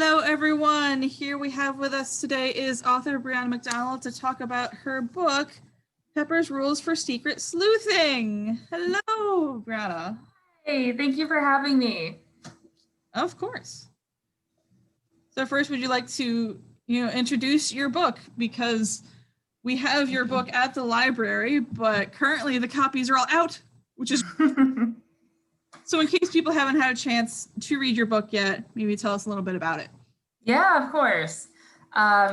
Hello, everyone. Here we have with us today is author Briana McDonald to talk about her book, Pepper's Rules for Secret Sleuthing. Hello, Briana. Hey, thank you for having me. Of course. So first, would you like to, introduce your book? Because we have your book at the library, but currently the copies are all out, which is so in case people haven't had a chance to read your book yet, maybe tell us a little bit about it. Yeah, of course.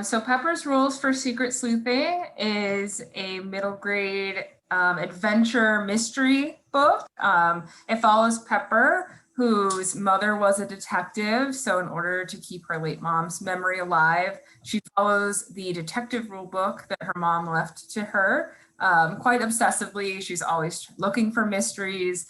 So Pepper's Rules for Secret Sleuthing is a middle grade adventure mystery book. It follows Pepper, whose mother was a detective. So in order to keep her late mom's memory alive, she follows the detective rule book that her mom left to her. Quite obsessively. She's always looking for mysteries,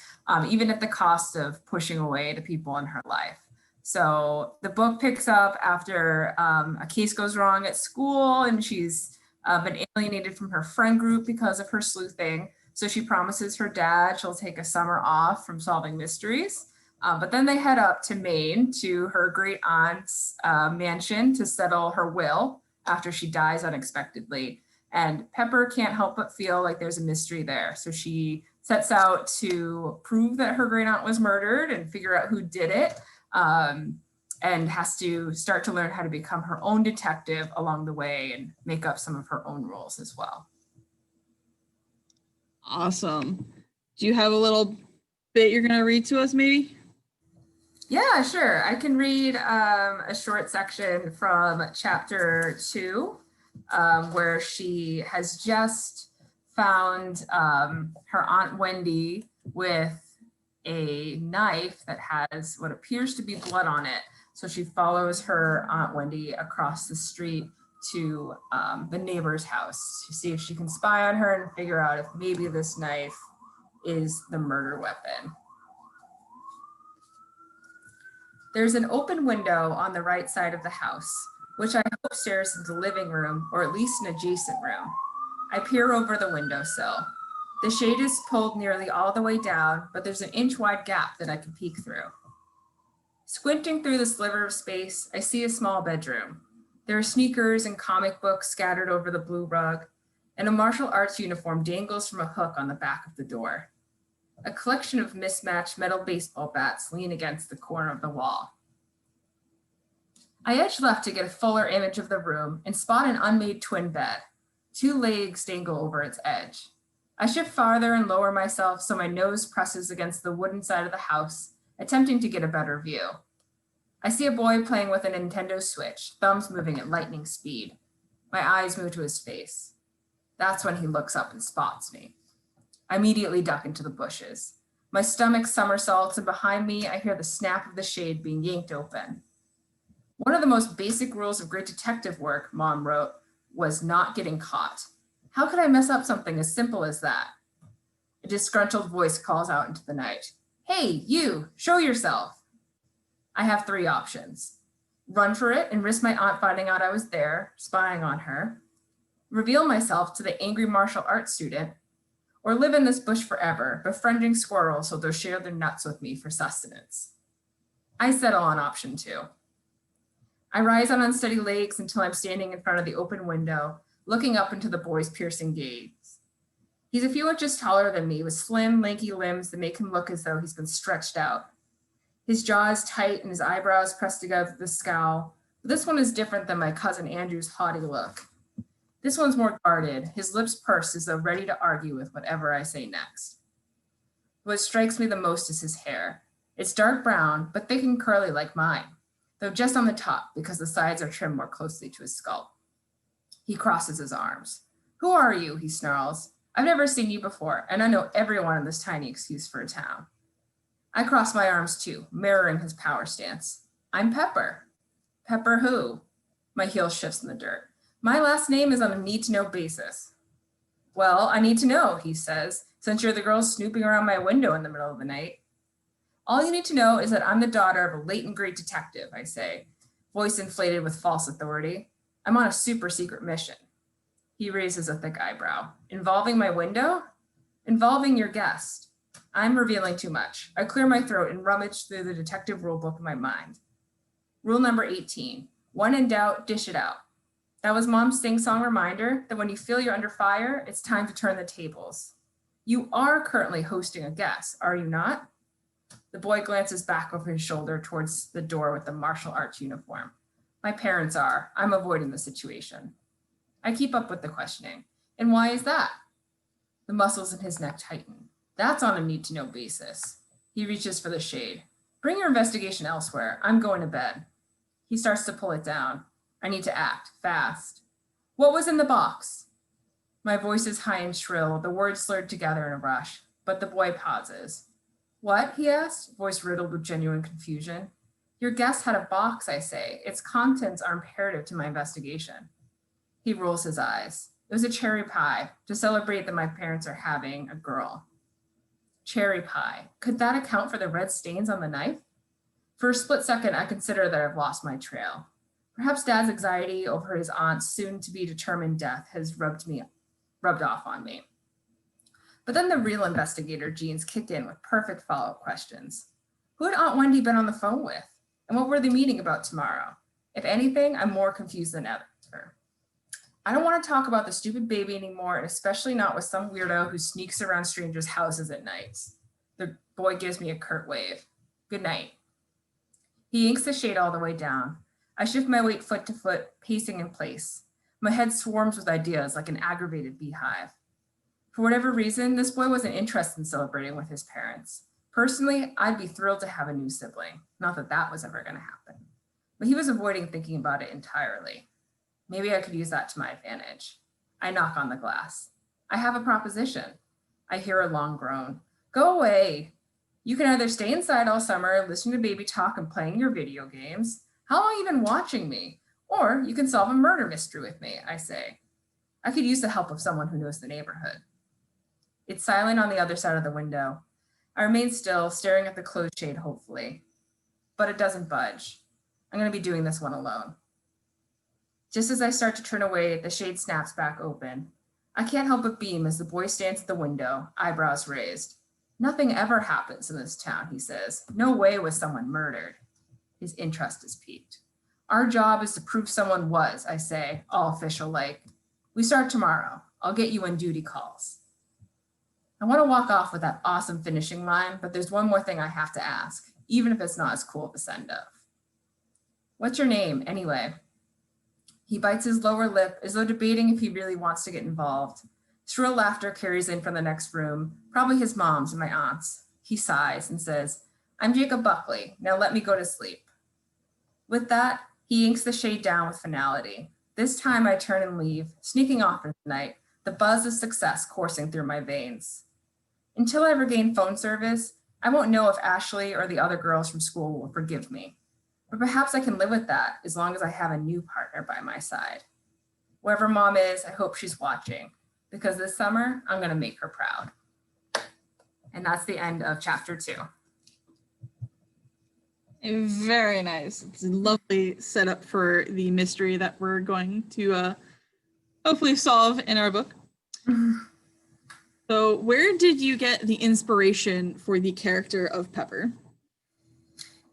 even at the cost of pushing away the people in her life. So the book picks up after a case goes wrong at school and she's been alienated from her friend group because of her sleuthing. So she promises her dad she'll take a summer off from solving mysteries. But then they head up to Maine to her great aunt's mansion to settle her will after she dies unexpectedly. And Pepper can't help but feel like there's a mystery there. So she sets out to prove that her great aunt was murdered and figure out who did it, and has to start to learn how to become her own detective along the way and make up some of her own rules as well. Awesome. Do you have a little bit you're going to read to us maybe? Yeah, sure. I can read a short section from chapter 2. Where she has just found her Aunt Wendy with a knife that has what appears to be blood on it. So she follows her Aunt Wendy across the street to the neighbor's house to see if she can spy on her and figure out if maybe this knife is the murder weapon. There's an open window on the right side of the house, which I hope stares into the living room or at least an adjacent room. I peer over the windowsill. The shade is pulled nearly all the way down, but there's an inch-wide gap that I can peek through. Squinting through the sliver of space, I see a small bedroom. There are sneakers and comic books scattered over the blue rug, and a martial arts uniform dangles from a hook on the back of the door. A collection of mismatched metal baseball bats lean against the corner of the wall. I edge left to get a fuller image of the room and spot an unmade twin bed. 2 legs dangle over its edge. I shift farther and lower myself so my nose presses against the wooden side of the house, attempting to get a better view. I see a boy playing with a Nintendo Switch, thumbs moving at lightning speed. My eyes move to his face. That's when he looks up and spots me. I immediately duck into the bushes. My stomach somersaults, and behind me, I hear the snap of the shade being yanked open. One of the most basic rules of great detective work, Mom wrote, was not getting caught. How could I mess up something as simple as that? A disgruntled voice calls out into the night. Hey, you, show yourself. I have 3 options. Run for it and risk my aunt finding out I was there, spying on her. Reveal myself to the angry martial arts student. Or live in this bush forever, befriending squirrels so they'll share their nuts with me for sustenance. I settle on option 2. I rise on unsteady legs until I'm standing in front of the open window, looking up into the boy's piercing gaze. He's a few inches taller than me with slim, lanky limbs that make him look as though he's been stretched out. His jaw is tight and his eyebrows pressed together with a scowl, but this one is different than my cousin Andrew's haughty look. This one's more guarded, his lips pursed as though ready to argue with whatever I say next. What strikes me the most is his hair. It's dark brown, but thick and curly like mine, though just on the top because the sides are trimmed more closely to his scalp. He crosses his arms. Who are you? He snarls. I've never seen you before, and I know everyone in this tiny excuse for a town. I cross my arms too, mirroring his power stance. I'm Pepper. Pepper who? My heel shifts in the dirt. My last name is on a need-to-know basis. Well, I need to know, he says, since you're the girl snooping around my window in the middle of the night. All you need to know is that I'm the daughter of a late and great detective, I say, voice inflated with false authority. I'm on a super secret mission. He raises a thick eyebrow. Involving my window? Involving your guest. I'm revealing too much. I clear my throat and rummage through the detective rule book in my mind. Rule number 18, when in doubt, dish it out. That was Mom's sing-song reminder that when you feel you're under fire, it's time to turn the tables. You are currently hosting a guest, are you not? The boy glances back over his shoulder towards the door with the martial arts uniform. My parents are. I'm avoiding the situation. I keep up with the questioning. And why is that? The muscles in his neck tighten. That's on a need-to-know basis. He reaches for the shade. Bring your investigation elsewhere. I'm going to bed. He starts to pull it down. I need to act, fast. What was in the box? My voice is high and shrill, the words slurred together in a rush, but the boy pauses. What? He asked, voice riddled with genuine confusion. Your guest had a box, I say. Its contents are imperative to my investigation. He rolls his eyes. It was a cherry pie to celebrate that my parents are having a girl. Cherry pie. Could that account for the red stains on the knife? For a split second, I consider that I've lost my trail. Perhaps Dad's anxiety over his aunt's soon-to-be-determined death has rubbed off on me. But then the real investigator genes kicked in with perfect follow-up questions. Who had Aunt Wendy been on the phone with? And what were they meeting about tomorrow? If anything, I'm more confused than ever. I don't want to talk about the stupid baby anymore, and especially not with some weirdo who sneaks around strangers' houses at nights. The boy gives me a curt wave. Good night. He inks the shade all the way down. I shift my weight foot to foot, pacing in place. My head swarms with ideas like an aggravated beehive. For whatever reason, this boy wasn't interested in celebrating with his parents. Personally, I'd be thrilled to have a new sibling. Not that that was ever going to happen. But he was avoiding thinking about it entirely. Maybe I could use that to my advantage. I knock on the glass. I have a proposition. I hear a long groan. Go away. You can either stay inside all summer, listening to baby talk and playing your video games. How long have you been watching me? Or you can solve a murder mystery with me, I say. I could use the help of someone who knows the neighborhood. It's silent on the other side of the window. I remain still, staring at the closed shade hopefully. But it doesn't budge. I'm going to be doing this one alone. Just as I start to turn away, the shade snaps back open. I can't help but beam as the boy stands at the window, eyebrows raised. Nothing ever happens in this town, he says. No way was someone murdered. His interest is piqued. Our job is to prove someone was, I say, all official-like. We start tomorrow. I'll get you when duty calls. I want to walk off with that awesome finishing line, but there's one more thing I have to ask, even if it's not as cool of a send-off. What's your name, anyway? He bites his lower lip as though debating if he really wants to get involved. Shrill laughter carries in from the next room, probably his mom's and my aunt's. He sighs and says, I'm Jacob Buckley. Now let me go to sleep. With that, he inks the shade down with finality. This time I turn and leave, sneaking off for the night, the buzz of success coursing through my veins. Until I regain phone service, I won't know if Ashley or the other girls from school will forgive me. But perhaps I can live with that as long as I have a new partner by my side. Wherever Mom is, I hope she's watching, because this summer, I'm going to make her proud. And that's the end of chapter 2. Very nice. It's a lovely setup for the mystery that we're going to hopefully solve in our book. So where did you get the inspiration for the character of Pepper?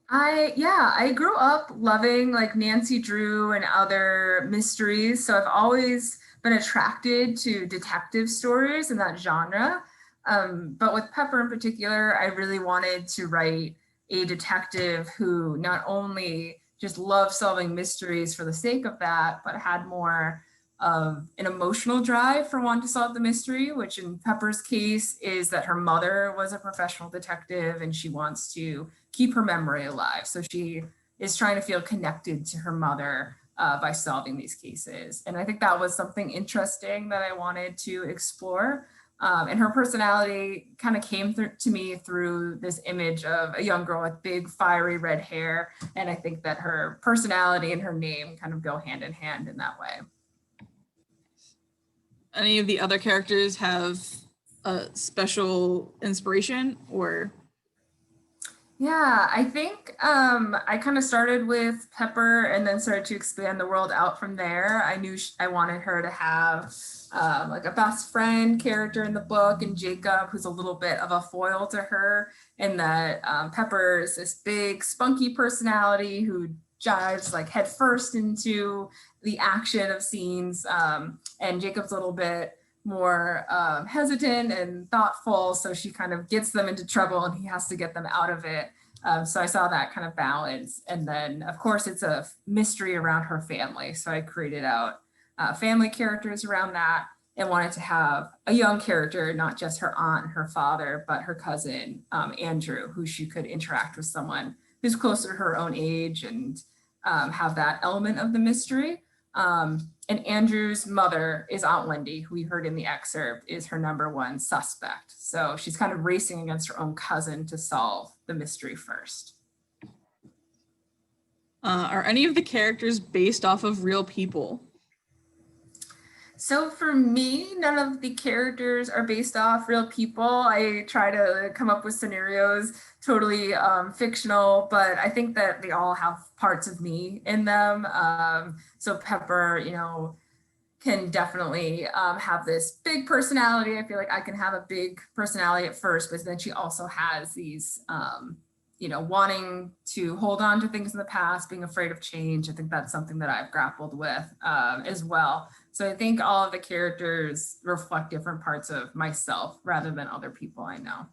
I grew up loving like Nancy Drew and other mysteries. So I've always been attracted to detective stories in that genre. But with Pepper in particular, I really wanted to write a detective who not only just loved solving mysteries for the sake of that, but had more of an emotional drive for wanting to solve the mystery, which in Pepper's case is that her mother was a professional detective and she wants to keep her memory alive. So she is trying to feel connected to her mother by solving these cases. And I think that was something interesting that I wanted to explore. And her personality kind of came to me through this image of a young girl with big, fiery red hair. And I think that her personality and her name kind of go hand in hand in that way. Any of the other characters have a special inspiration or? Yeah, I think I kind of started with Pepper and then started to expand the world out from there. I knew I wanted her to have like a best friend character in the book, and Jacob, who's a little bit of a foil to her, and that Pepper is this big, spunky personality who dives like head first into the action of scenes, and Jacob's a little bit more hesitant and thoughtful, so she kind of gets them into trouble and he has to get them out of it. So I saw that kind of balance. And then of course it's a mystery around her family, so I created out family characters around that and wanted to have a young character, not just her aunt and her father, but her cousin, Andrew, who she could interact with someone who's closer to her own age and have that element of the mystery. And Andrew's mother is Aunt Wendy, who we heard in the excerpt is her #1 suspect. So she's kind of racing against her own cousin to solve the mystery first. Are any of the characters based off of real people? So for me, none of the characters are based off real people. I try to come up with scenarios totally fictional, but I think that they all have parts of me in them. So Pepper, can definitely have this big personality. I feel like I can have a big personality at first, but then she also has these, wanting to hold on to things in the past, being afraid of change. I think that's something that I've grappled with as well. So I think all of the characters reflect different parts of myself rather than other people I know.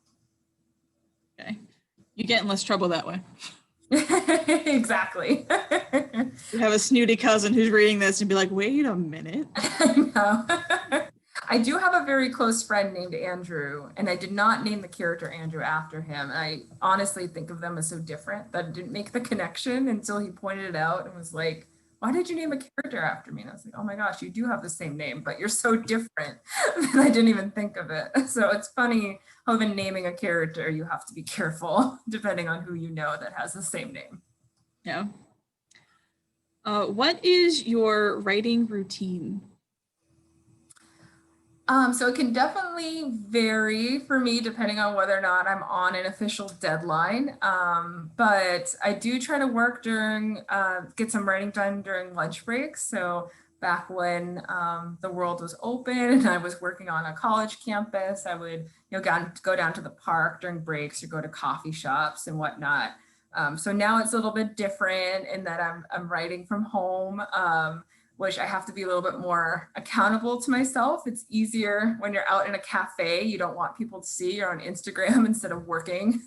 Okay. You get in less trouble that way. Exactly. You have a snooty cousin who's reading this and be like, wait a minute. I know. I do have a very close friend named Andrew, and I did not name the character Andrew after him. And I honestly think of them as so different that I didn't make the connection until he pointed it out and was like, why did you name a character after me? And I was like, oh my gosh, you do have the same name, but you're so different that I didn't even think of it. So it's funny how even naming a character, you have to be careful depending on who you know that has the same name. Yeah. What is your writing routine? So it can definitely vary for me depending on whether or not I'm on an official deadline. But I do try to work get some writing done during lunch breaks. So back when the world was open and I was working on a college campus, I would go down to the park during breaks or go to coffee shops and whatnot. So now it's a little bit different in that I'm writing from home. Which I have to be a little bit more accountable to myself. It's easier when you're out in a cafe, you don't want people to see you're on Instagram instead of working.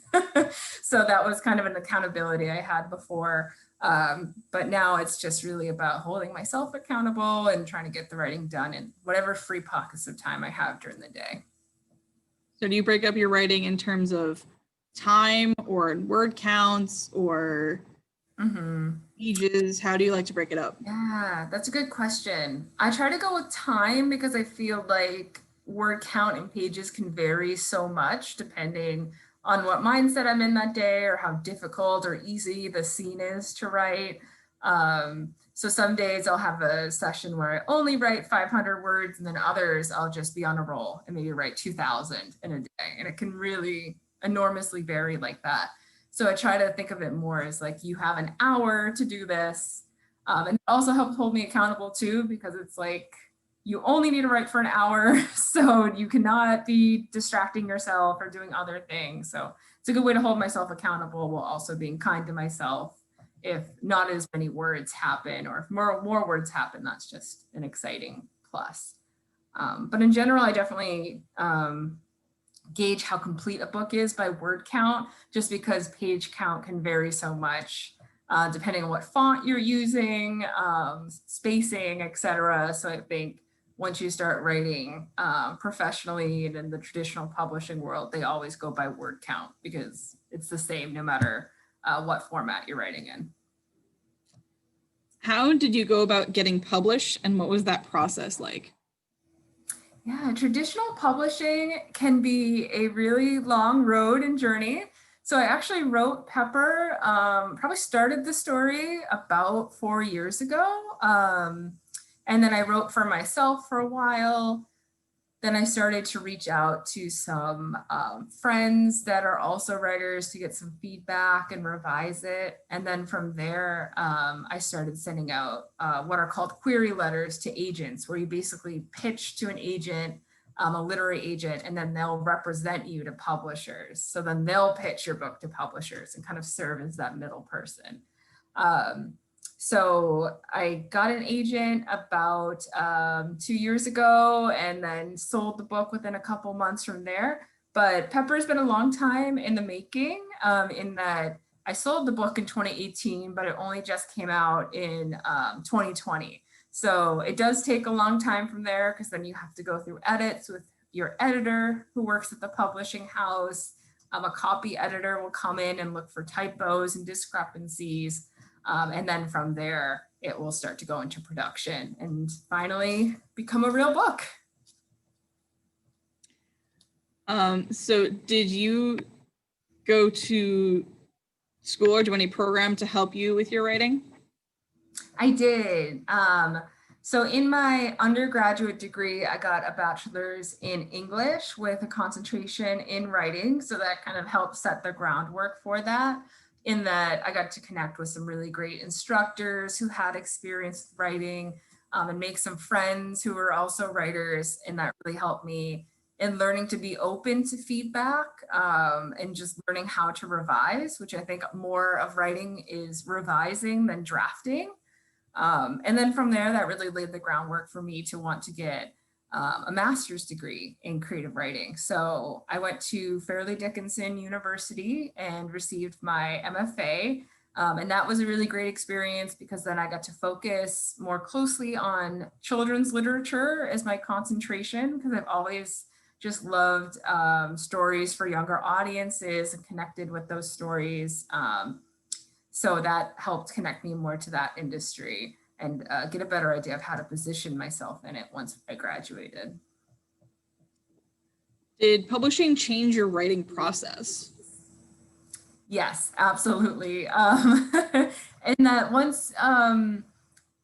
So that was kind of an accountability I had before. But now it's just really about holding myself accountable and trying to get the writing done in whatever free pockets of time I have during the day. So do you break up your writing in terms of time or word counts or pages? How do you like to break it up? Yeah, that's a good question. I try to go with time because I feel like word count and pages can vary so much depending on what mindset I'm in that day or how difficult or easy the scene is to write. So some days I'll have a session where I only write 500 words, and then others I'll just be on a roll and maybe write 2,000 in a day. And it can really enormously vary like that. So I try to think of it more as like you have an hour to do this. And it also helps hold me accountable too, because it's like you only need to write for an hour. So you cannot be distracting yourself or doing other things. So it's a good way to hold myself accountable while also being kind to myself. If not as many words happen, or if more words happen, that's just an exciting plus. But in general, I definitely gauge how complete a book is by word count, just because page count can vary so much depending on what font you're using, spacing, etc. So I think once you start writing professionally and in the traditional publishing world, they always go by word count because it's the same no matter what format you're writing in. How did you go about getting published, and what was that process like? Yeah, traditional publishing can be a really long road and journey. So I actually wrote Pepper, probably started the story about 4 years ago. And then I wrote for myself for a while. Then I started to reach out to some friends that are also writers to get some feedback and revise it. And then from there, I started sending out what are called query letters to agents, where you basically pitch to an agent, a literary agent, and then they'll represent you to publishers. So then they'll pitch your book to publishers and kind of serve as that middle person. So I got an agent about 2 years ago and then sold the book within a couple months from there. But Pepper's been a long time in the making, in that I sold the book in 2018, but it only just came out in 2020. So it does take a long time from there because then you have to go through edits with your editor who works at the publishing house. A copy editor will come in and look for typos and discrepancies. And then from there, it will start to go into production and finally become a real book. So did you go to school or do any program to help you with your writing? I did. So in my undergraduate degree, I got a bachelor's in English with a concentration in writing. So that kind of helped set the groundwork for that, in that I got to connect with some really great instructors who had experience with writing, and make some friends who were also writers. And that really helped me in learning to be open to feedback, and just learning how to revise, which I think more of writing is revising than drafting. And then from there, that really laid the groundwork for me to want to get a master's degree in creative writing. So I went to Fairleigh Dickinson University and received my MFA. And that was a really great experience because then I got to focus more closely on children's literature as my concentration, because I've always just loved stories for younger audiences and connected with those stories. So that helped connect me more to that industry and get a better idea of how to position myself in it once I graduated. Did publishing change your writing process? Yes, absolutely. And that once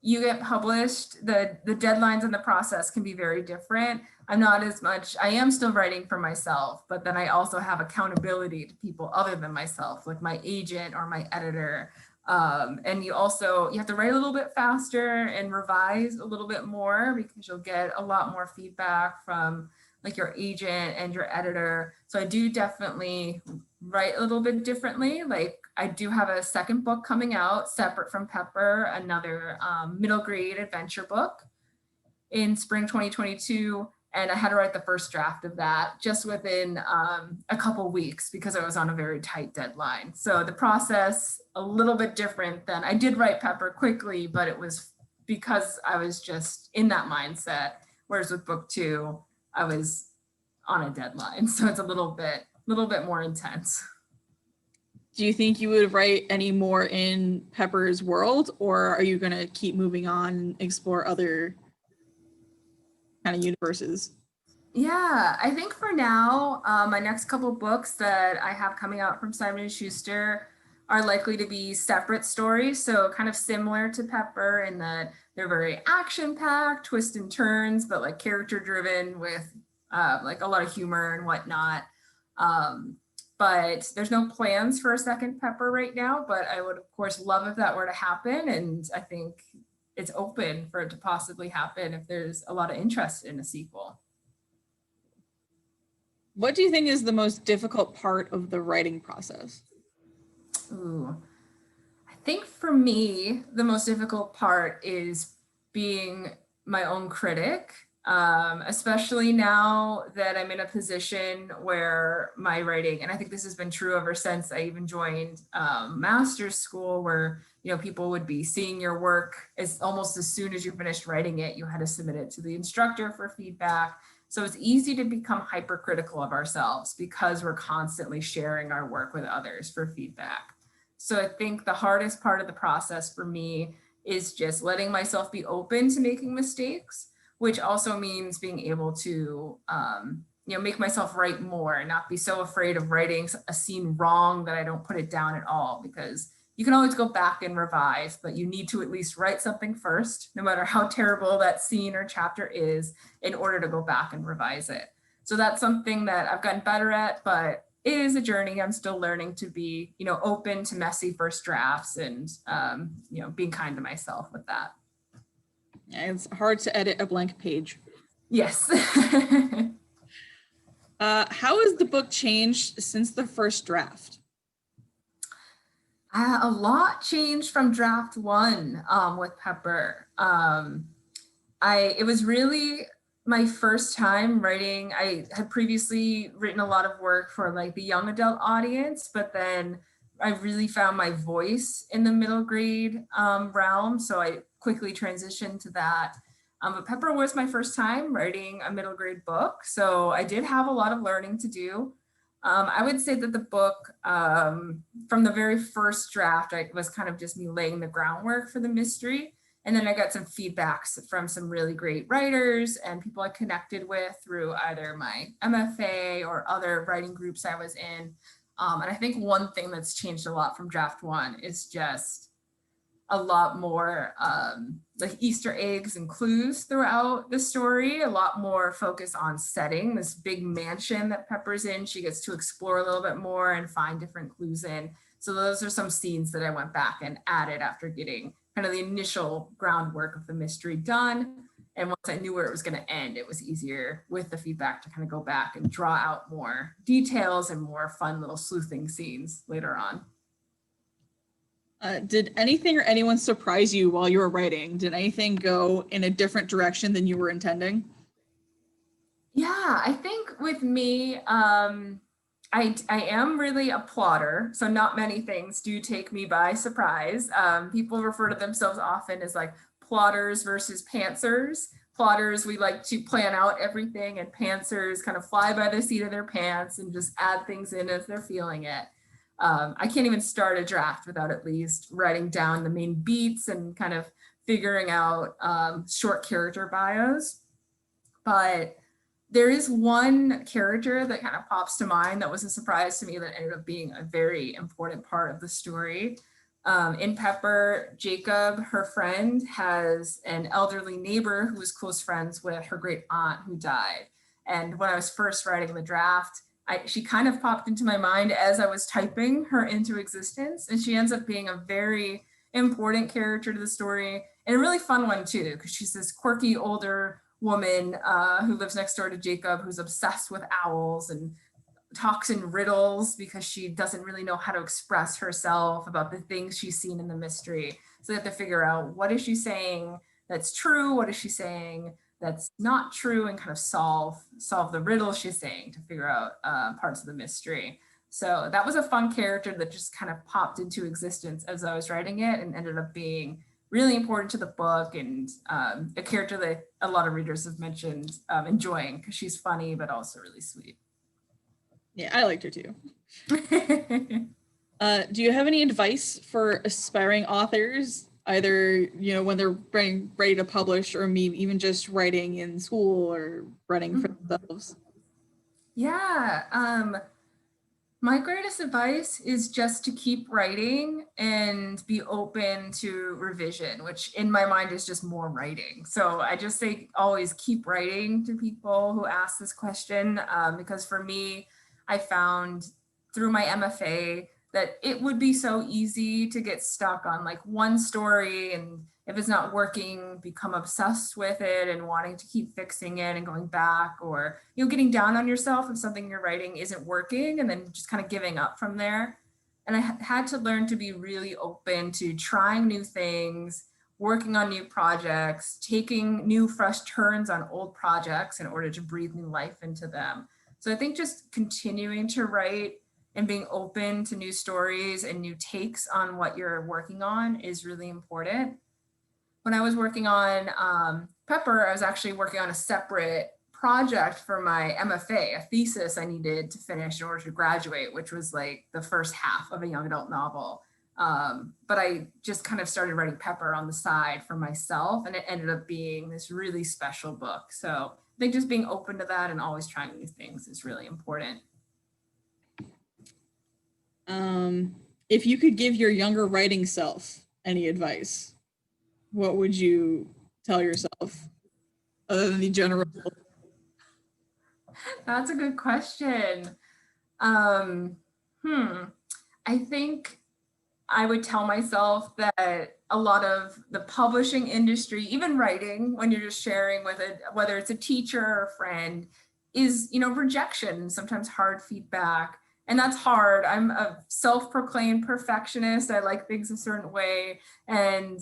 you get published, the deadlines and the process can be very different. I'm not as much, I am still writing for myself, but then I also have accountability to people other than myself, like my agent or my editor. And you have to write a little bit faster and revise a little bit more because you'll get a lot more feedback from like your agent and your editor. So I do definitely write a little bit differently. Like I do have a second book coming out separate from Pepper, another middle grade adventure book in spring 2022. And I had to write the first draft of that just within a couple weeks because I was on a very tight deadline. So the process a little bit different than I did write Pepper quickly, but it was because I was just in that mindset. Whereas with book 2, I was on a deadline. So it's a little bit more intense. Do you think you would write any more in Pepper's world, or are you going to keep moving on and explore other kind of universes? Yeah, I think for now, my next couple books that I have coming out from Simon & Schuster are likely to be separate stories. So kind of similar to Pepper in that they're very action-packed, twists and turns, but like character-driven with like a lot of humor and whatnot. But there's no plans for a second Pepper right now, but I would of course love if that were to happen. And I think it's open for it to possibly happen if there's a lot of interest in a sequel. What do you think is the most difficult part of the writing process? Ooh, I think for me, the most difficult part is being my own critic, especially now that I'm in a position where my writing, and I think this has been true ever since I even joined master's school, where people would be seeing your work almost as soon as you finished writing it, you had to submit it to the instructor for feedback. So it's easy to become hypercritical of ourselves because we're constantly sharing our work with others for feedback. So I think the hardest part of the process for me is just letting myself be open to making mistakes, which also means being able to make myself write more and not be so afraid of writing a scene wrong that I don't put it down at all, because you can always go back and revise, but you need to at least write something first, no matter how terrible that scene or chapter is, in order to go back and revise it. So that's something that I've gotten better at, but it is a journey. I'm still learning to be, open to messy first drafts and, being kind to myself with that. Yeah, it's hard to edit a blank page. Yes. How has the book changed since the first draft? A lot changed from draft one with Pepper. It was really my first time writing. I had previously written a lot of work for like the young adult audience, but then I really found my voice in the middle grade realm. So I quickly transitioned to that. But Pepper was my first time writing a middle grade book. So I did have a lot of learning to do. I would say that the book, from the very first draft, I was kind of just me laying the groundwork for the mystery. And then I got some feedbacks from some really great writers and people I connected with through either my MFA or other writing groups I was in. And I think one thing that's changed a lot from draft one is just a lot more like Easter eggs and clues throughout the story, a lot more focus on setting this big mansion that Pepper's in. She gets to explore a little bit more and find different clues in. So those are some scenes that I went back and added after getting kind of the initial groundwork of the mystery done. And once I knew where it was going to end, it was easier with the feedback to kind of go back and draw out more details and more fun little sleuthing scenes later on. Did anything or anyone surprise you while you were writing? Did anything go in a different direction than you were intending? Yeah, I think with me, I am really a plotter, so not many things do take me by surprise. People refer to themselves often as like plotters versus pantsers. Plotters, we like to plan out everything, and pantsers kind of fly by the seat of their pants and just add things in as they're feeling it. I can't even start a draft without at least writing down the main beats and kind of figuring out short character bios. But there is one character that kind of pops to mind that was a surprise to me that ended up being a very important part of the story. In Pepper, Jacob, her friend, has an elderly neighbor who was close friends with her great aunt who died. And when I was first writing the draft, she kind of popped into my mind as I was typing her into existence. And she ends up being a very important character to the story, and a really fun one too, because she's this quirky older woman who lives next door to Jacob, who's obsessed with owls and talks in riddles because she doesn't really know how to express herself about the things she's seen in the mystery. So they have to figure out, what is she saying that's true? What is she saying that's not true? And kind of solve the riddle she's saying to figure out parts of the mystery. So that was a fun character that just kind of popped into existence as I was writing it, and ended up being really important to the book, and a character that a lot of readers have mentioned enjoying because she's funny, but also really sweet. Yeah, I liked her too. Do you have any advice for aspiring authors, either, when they're ready to publish, or maybe even just writing in school or writing for themselves? Yeah. My greatest advice is just to keep writing and be open to revision, which in my mind is just more writing. So I just say always keep writing to people who ask this question, because for me, I found through my MFA that it would be so easy to get stuck on like one story, and if it's not working, become obsessed with it and wanting to keep fixing it and going back, or getting down on yourself if something you're writing isn't working, and then just kind of giving up from there. And I had to learn to be really open to trying new things, working on new projects, taking new fresh turns on old projects in order to breathe new life into them. So I think just continuing to write and being open to new stories and new takes on what you're working on is really important. When I was working on Pepper, I was actually working on a separate project for my MFA, a thesis I needed to finish in order to graduate, which was like the first half of a young adult novel. But I just kind of started writing Pepper on the side for myself, and it ended up being this really special book. So I think just being open to that and always trying new things is really important. If you could give your younger writing self any advice, what would you tell yourself other than the general? That's a good question. I think I would tell myself that a lot of the publishing industry, even writing, when you're just sharing with it, whether it's a teacher or a friend, is, rejection, sometimes hard feedback. And that's hard. I'm a self-proclaimed perfectionist. I like things a certain way. And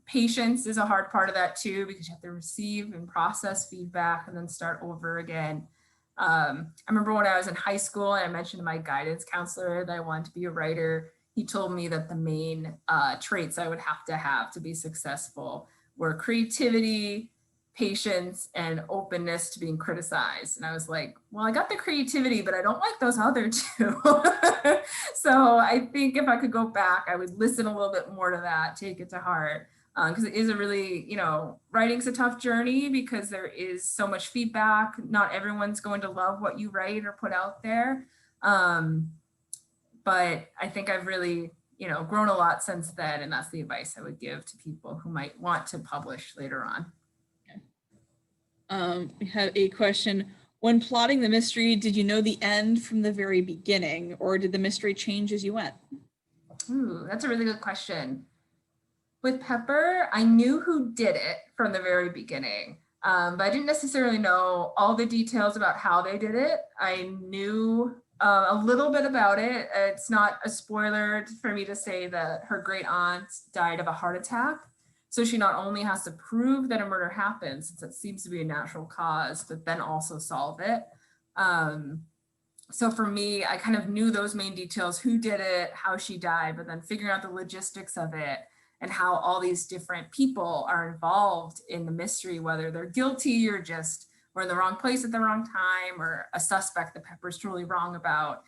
patience is a hard part of that too, because you have to receive and process feedback and then start over again. I remember when I was in high school and I mentioned to my guidance counselor that I wanted to be a writer. He told me that the main traits I would have to be successful were creativity, patience, and openness to being criticized. And I was like, well, I got the creativity, but I don't like those other two. So I think if I could go back, I would listen a little bit more to that, take it to heart. Because it is a really, writing's a tough journey because there is so much feedback. Not everyone's going to love what you write or put out there. But I think I've really, grown a lot since then. And that's the advice I would give to people who might want to publish later on. We have a question. When plotting the mystery, did you know the end from the very beginning, or did the mystery change as you went? Ooh, that's a really good question. With Pepper, I knew who did it from the very beginning, but I didn't necessarily know all the details about how they did it. I knew a little bit about it. It's not a spoiler for me to say that her great aunt died of a heart attack. So she not only has to prove that a murder happened, since it seems to be a natural cause, but then also solve it. So for me, I kind of knew those main details, who did it, how she died, but then figuring out the logistics of it and how all these different people are involved in the mystery, whether they're guilty or just were in the wrong place at the wrong time, or a suspect that Pepper's truly wrong about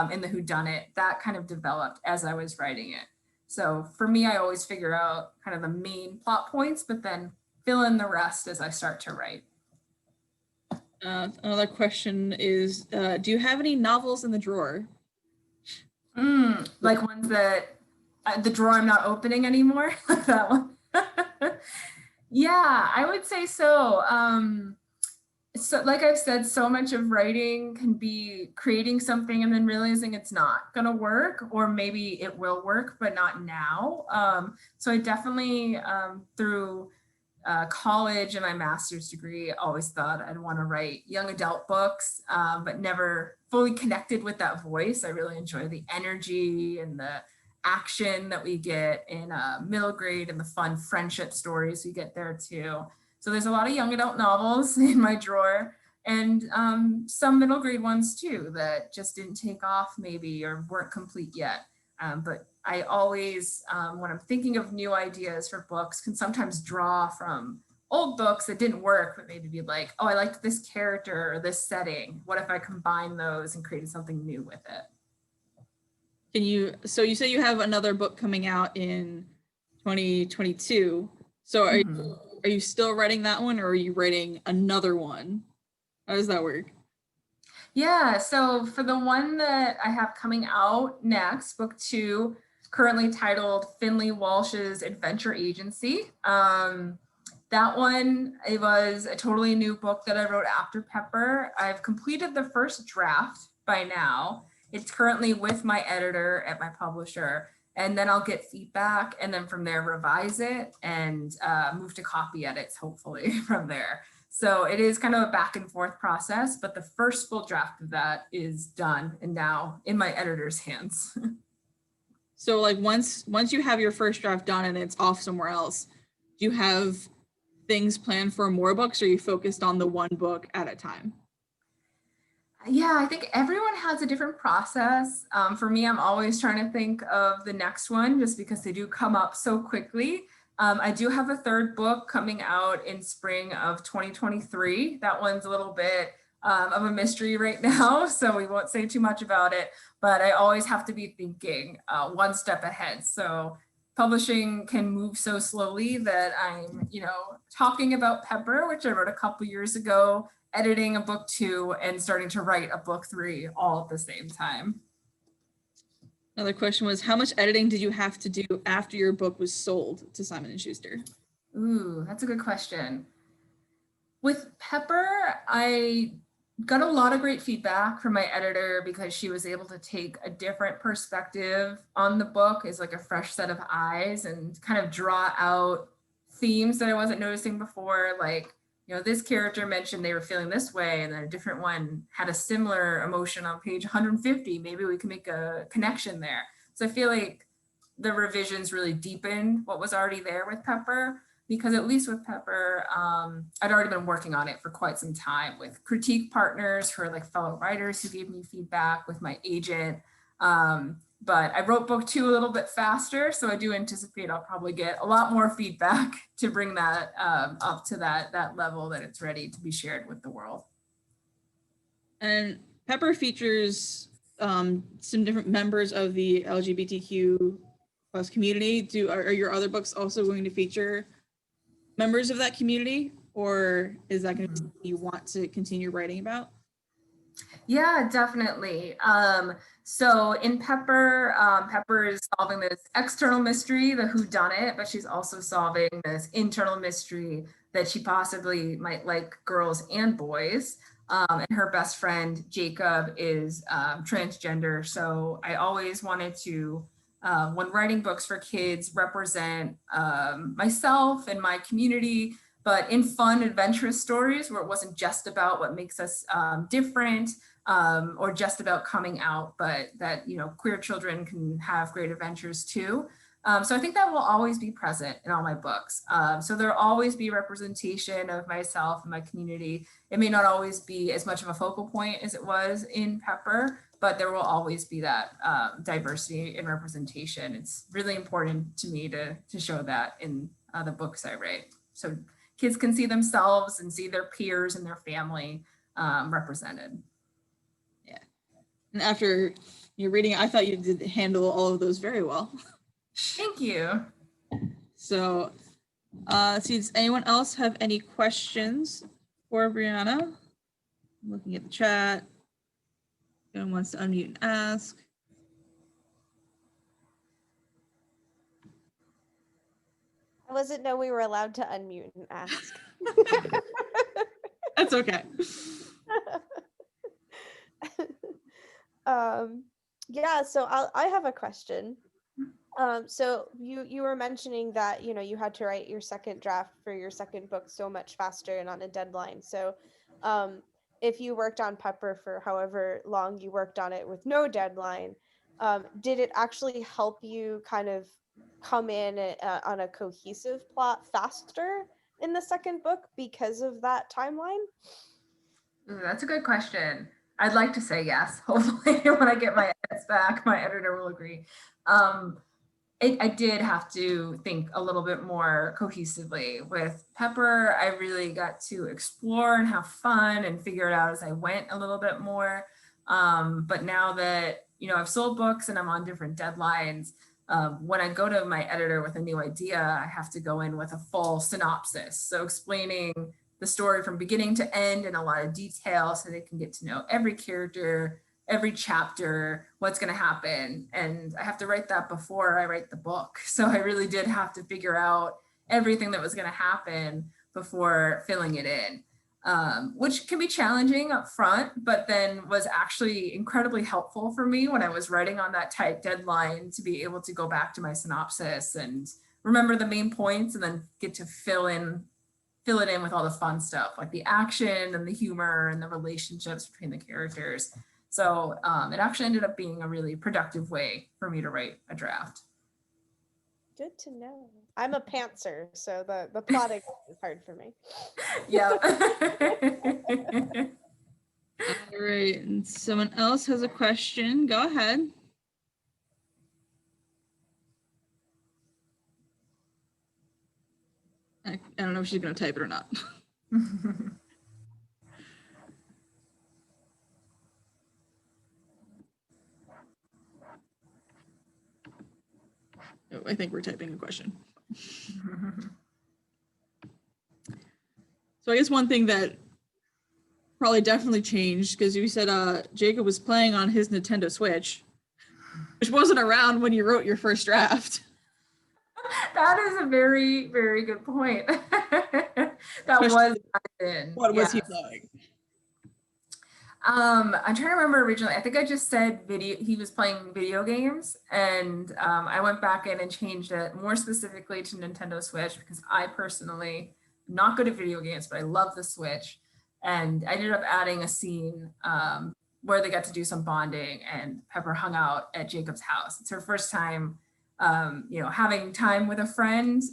in the whodunit. That kind of developed as I was writing it. So for me, I always figure out kind of the main plot points, but then fill in the rest as I start to write. Another question is, do you have any novels in the drawer? Like ones that, the drawer I'm not opening anymore? Like that one? Yeah, I would say so. So like I've said, so much of writing can be creating something and then realizing it's not going to work, or maybe it will work, but not now. So I definitely, through college and my master's degree, always thought I'd want to write young adult books, but never fully connected with that voice. I really enjoy the energy and the action that we get in middle grade and the fun friendship stories we get there too. So there's a lot of young adult novels in my drawer, and some middle grade ones too that just didn't take off maybe, or weren't complete yet. But I always, when I'm thinking of new ideas for books, can sometimes draw from old books that didn't work, but maybe be like, oh, I liked this character or this setting. What if I combine those and created something new with it? So you say you have another book coming out in 2022. So are you still writing that one, or are you writing another one? How does that work? Yeah, so for the one that I have coming out next, book 2, currently titled Finley Walsh's Adventure Agency. That one, it was a totally new book that I wrote after Pepper. I've completed the first draft by now. It's currently with my editor at my publisher, and then I'll get feedback, and then from there revise it and move to copy edits, hopefully from there. So it is kind of a back and forth process, but the first full draft of that is done and now in my editor's hands. So like once you have your first draft done and it's off somewhere else, do you have things planned for more books, or are you focused on the one book at a time? Yeah, I think everyone has a different process. For me, I'm always trying to think of the next one just because they do come up so quickly. I do have a third book coming out in spring of 2023. That one's a little bit of a mystery right now, so we won't say too much about it, but I always have to be thinking one step ahead. So publishing can move so slowly that I'm, talking about Pepper, which I wrote a couple years ago, editing a book 2 and starting to write a book 3 all at the same time. Another question was, how much editing did you have to do after your book was sold to Simon & Schuster? Ooh, that's a good question. With Pepper, I got a lot of great feedback from my editor because she was able to take a different perspective on the book as like a fresh set of eyes and kind of draw out themes that I wasn't noticing before, like this character mentioned they were feeling this way, and then a different one had a similar emotion on page 150. Maybe we can make a connection there. So I feel like the revisions really deepened what was already there with Pepper, because at least with Pepper, I'd already been working on it for quite some time with critique partners who are like fellow writers who gave me feedback, with my agent. But I wrote book 2 a little bit faster, so I do anticipate I'll probably get a lot more feedback to bring that up to that level that it's ready to be shared with the world. And Pepper features some different members of the LGBTQ plus community. Are your other books also going to feature members of that community, or is that going to be something you want to continue writing about? Yeah, definitely. So in Pepper, Pepper is solving this external mystery, the whodunit, but she's also solving this internal mystery that she possibly might like girls and boys. And her best friend, Jacob, is transgender. So I always wanted to, when writing books for kids, represent myself and my community, but in fun, adventurous stories where it wasn't just about what makes us different, or just about coming out, but that, queer children can have great adventures too. So I think that will always be present in all my books. So there'll always be representation of myself and my community. It may not always be as much of a focal point as it was in Pepper, but there will always be that diversity and representation. It's really important to me to show that in the books I write. So kids can see themselves and see their peers and their family represented. Yeah. And after you're reading, I thought you did handle all of those very well. Thank you. So, does anyone else have any questions for Briana? I'm looking at the chat. Anyone wants to unmute and ask? I wasn't know we were allowed to unmute and ask. That's okay. Yeah, so I have a question. So you were mentioning that, you had to write your second draft for your second book so much faster and on a deadline. So if you worked on Pepper for however long you worked on it with no deadline, did it actually help you kind of come in on a cohesive plot faster in the second book because of that timeline? Ooh, that's a good question. I'd like to say yes. Hopefully when I get my edits back, my editor will agree. I did have to think a little bit more cohesively. With Pepper, I really got to explore and have fun and figure it out as I went a little bit more. But now that, I've sold books and I'm on different deadlines, when I go to my editor with a new idea, I have to go in with a full synopsis. So explaining the story from beginning to end in a lot of detail so they can get to know every character, every chapter, what's going to happen. And I have to write that before I write the book. So I really did have to figure out everything that was going to happen before filling it in, which can be challenging up front, but then was actually incredibly helpful for me when I was writing on that tight deadline to be able to go back to my synopsis and remember the main points and then get to fill it in with all the fun stuff like the action and the humor and the relationships between the characters. So it actually ended up being a really productive way for me to write a draft. Good to know. I'm a pantser, so the plotting is hard for me. Yeah. All right, and someone else has a question. Go ahead. I don't know if she's going to type it or not. Oh, I think we're typing a question. So I guess one thing that probably definitely changed, because you said Jacob was playing on his Nintendo Switch, which wasn't around when you wrote your first draft. That is a very, very good point. That was in. What was he playing? I'm trying to remember originally. I think I just said he was playing video games, and I went back in and changed it more specifically to Nintendo Switch because I personally not good at video games, but I love the Switch. And I ended up adding a scene where they got to do some bonding, and Pepper hung out at Jacob's house. It's her first time, having time with a friend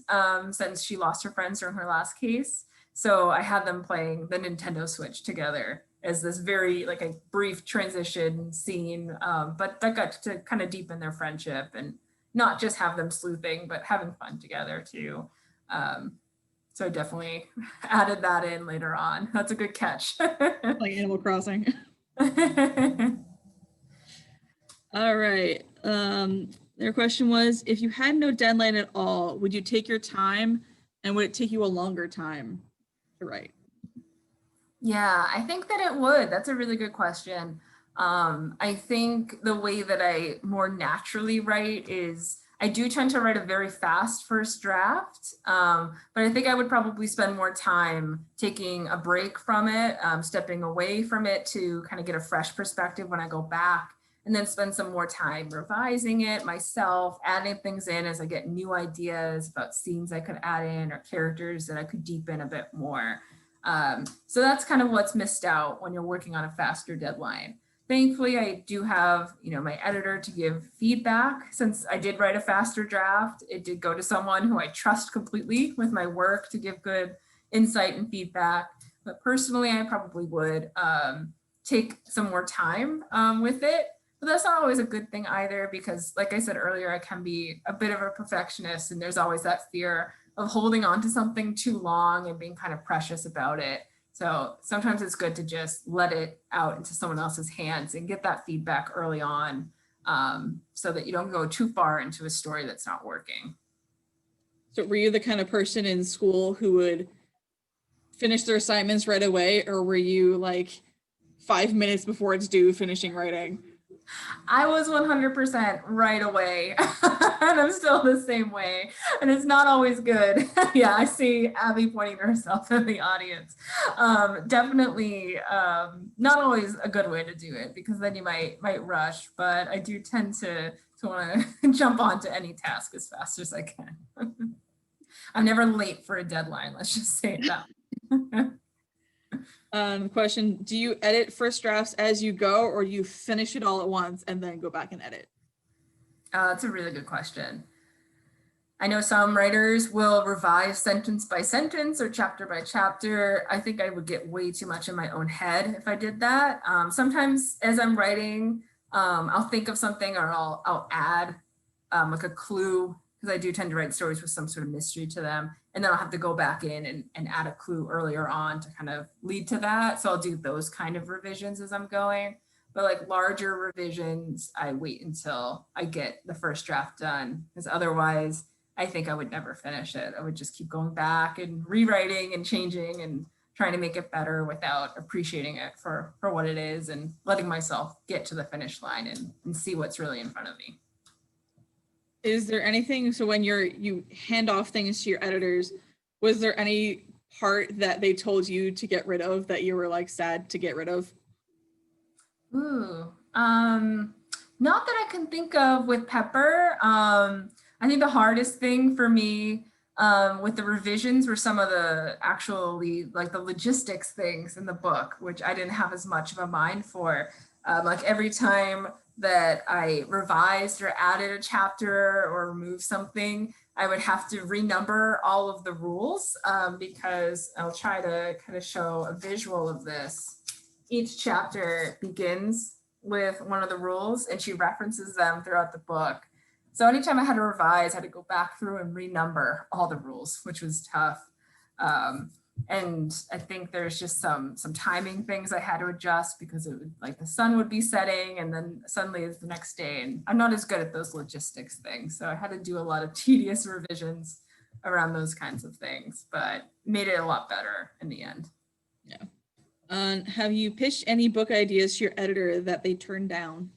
since she lost her friends during her last case. So I had them playing the Nintendo Switch together as this very like a brief transition scene, but that got to kind of deepen their friendship and not just have them sleuthing, but having fun together too. So I definitely added that in later on. That's a good catch. Like Animal Crossing. All right. Their question was, if you had no deadline at all, would you take your time, and would it take you a longer time to write? Yeah, I think that it would. That's a really good question. I think the way that I more naturally write is I do tend to write a very fast first draft, but I think I would probably spend more time taking a break from it, stepping away from it to kind of get a fresh perspective when I go back, and then spend some more time revising it myself, adding things in as I get new ideas about scenes I could add in or characters that I could deepen a bit more. So that's kind of what's missed out when you're working on a faster deadline. Thankfully, I do have, my editor to give feedback. Since I did write a faster draft, it did go to someone who I trust completely with my work to give good insight and feedback. But personally, I probably would take some more time with it. But that's not always a good thing either, because like I said earlier, I can be a bit of a perfectionist, and there's always that fear of holding on to something too long and being kind of precious about it. So sometimes it's good to just let it out into someone else's hands and get that feedback early on, so that you don't go too far into a story that's not working. So were you the kind of person in school who would finish their assignments right away, or were you like 5 minutes before it's due finishing writing? I was 100% right away, and I'm still the same way, and it's not always good. Yeah, I see Abby pointing to herself in the audience. Definitely not always a good way to do it, because then you might rush, but I do tend to want to jump onto any task as fast as I can. I'm never late for a deadline, let's just say that. Question, do you edit first drafts as you go, or do you finish it all at once and then go back and edit? That's a really good question. I know some writers will revise sentence by sentence or chapter by chapter. I think I would get way too much in my own head if I did that. Sometimes as I'm writing, I'll think of something, or I'll add like a clue, because I do tend to write stories with some sort of mystery to them. And then I'll have to go back in and add a clue earlier on to kind of lead to that. So I'll do those kind of revisions as I'm going. But like larger revisions, I wait until I get the first draft done, because otherwise I think I would never finish it. I would just keep going back and rewriting and changing and trying to make it better without appreciating it for what it is, and letting myself get to the finish line and see what's really in front of me. Is there anything, so when you hand off things to your editors, was there any part that they told you to get rid of that you were like sad to get rid of? Ooh, not that I can think of with Pepper. I think the hardest thing for me with the revisions were some of the actually like the logistics things in the book, which I didn't have as much of a mind for. Like every time that I revised or added a chapter or removed something, I would have to renumber all of the rules, because I'll try to kind of show a visual of this. Each chapter begins with one of the rules, and she references them throughout the book. So anytime I had to revise, I had to go back through and renumber all the rules, which was tough. And I think there's just some timing things I had to adjust, because it would, like the sun would be setting and then suddenly it's the next day, and I'm not as good at those logistics things. So I had to do a lot of tedious revisions around those kinds of things, but made it a lot better in the end. Yeah. Have you pitched any book ideas to your editor that they turned down?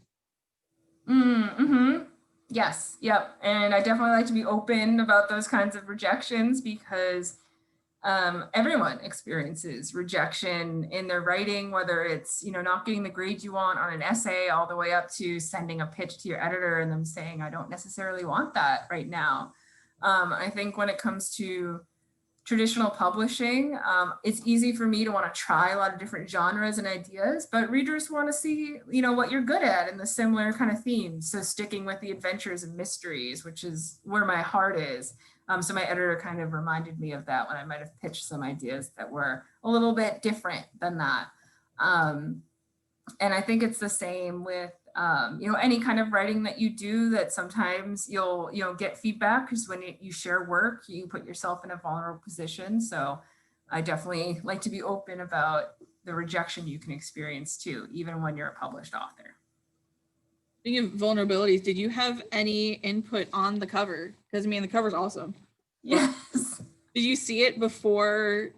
Yes, yep. And I definitely like to be open about those kinds of rejections, because everyone experiences rejection in their writing, whether it's, not getting the grade you want on an essay, all the way up to sending a pitch to your editor and them saying, I don't necessarily want that right now. I think when it comes to traditional publishing, it's easy for me to want to try a lot of different genres and ideas, but readers want to see, what you're good at and the similar kind of themes. So sticking with the adventures and mysteries, which is where my heart is. So my editor kind of reminded me of that when I might have pitched some ideas that were a little bit different than that. And I think it's the same with, any kind of writing that you do, that sometimes you'll get feedback, because when you share work, you put yourself in a vulnerable position. So I definitely like to be open about the rejection you can experience too, even when you're a published author. Speaking of vulnerabilities, did you have any input on the cover? Because the cover's awesome. Yes. Did you see it before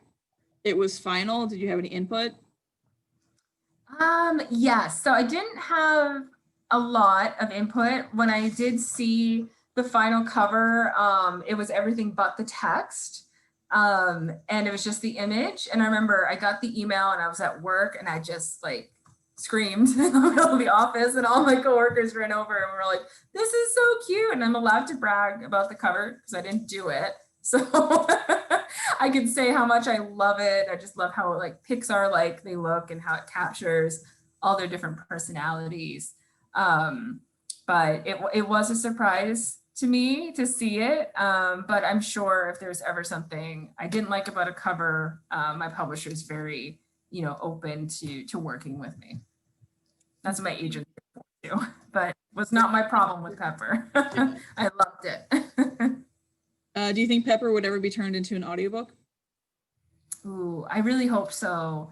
it was final? Did you have any input? Yes. So I didn't have a lot of input. When I did see the final cover, it was everything but the text. And it was just the image. And I remember I got the email and I was at work and I just screamed in the middle of the office, and all my coworkers ran over and were like, "This is so cute." And I'm allowed to brag about the cover because I didn't do it. So I can say how much I love it. I just love how Pixar they look and how it captures all their different personalities. But it was a surprise to me to see it. But I'm sure if there's ever something I didn't like about a cover, my publisher is very, open to working with me. That's what my agent do, but was not my problem with Pepper. I loved it. Do you think Pepper would ever be turned into an audiobook? Ooh, I really hope so.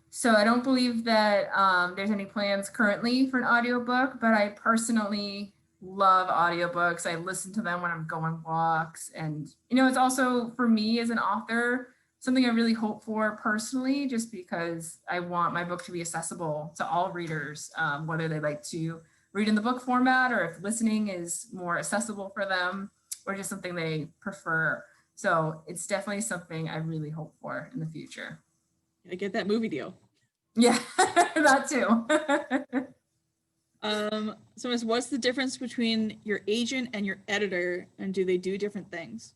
So I don't believe that there's any plans currently for an audiobook, but I personally love audiobooks. I listen to them when I'm going walks. And, it's also for me as an author, something I really hope for personally, just because I want my book to be accessible to all readers, whether they like to read in the book format or if listening is more accessible for them, or just something they prefer. So it's definitely something I really hope for in the future. I get that movie deal. Yeah, that too. So Miss, what's the difference between your agent and your editor, and do they do different things?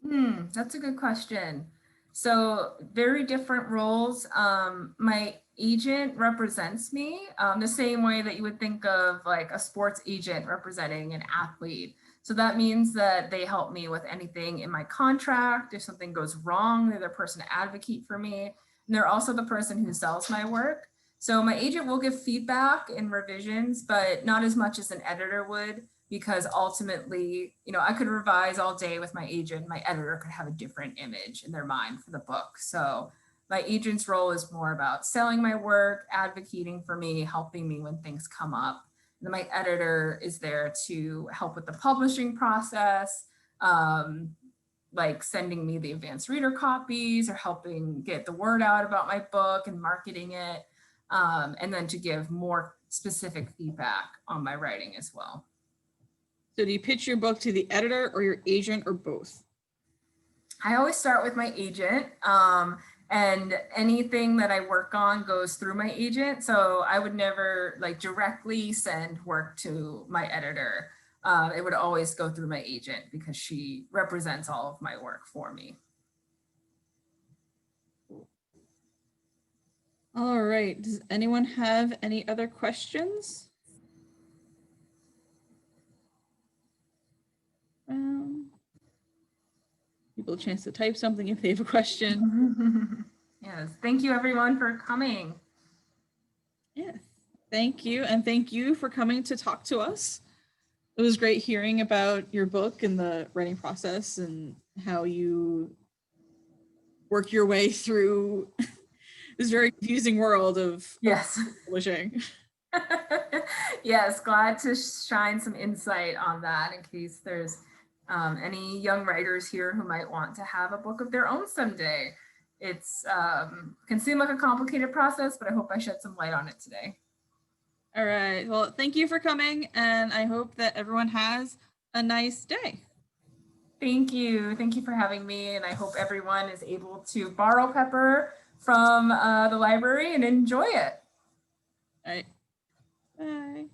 That's a good question. So very different roles. My agent represents me the same way that you would think of a sports agent representing an athlete. So that means that they help me with anything in my contract. If something goes wrong, they're the person to advocate for me. And they're also the person who sells my work. So my agent will give feedback and revisions, but not as much as an editor would, because ultimately, I could revise all day with my agent. My editor could have a different image in their mind for the book. So my agent's role is more about selling my work, advocating for me, helping me when things come up. And then my editor is there to help with the publishing process, sending me the advanced reader copies or helping get the word out about my book and marketing it. And then to give more specific feedback on my writing as well. So do you pitch your book to the editor or your agent or both? I always start with my agent, and anything that I work on goes through my agent. So I would never directly send work to my editor. It would always go through my agent because she represents all of my work for me. All right. Does anyone have any other questions? People a chance to type something if they have a question. Yes. Thank you everyone for coming. Yes. Thank you. And thank you for coming to talk to us. It was great hearing about your book and the writing process and how you work your way through this very confusing world of publishing. Yes, glad to shine some insight on that in case there's any young writers here who might want to have a book of their own someday. It's can seem like a complicated process, but I hope I shed some light on it today. All right. Well, thank you for coming, and I hope that everyone has a nice day. Thank you. Thank you for having me, and I hope everyone is able to borrow Pepper from the library and enjoy it. All right. Bye.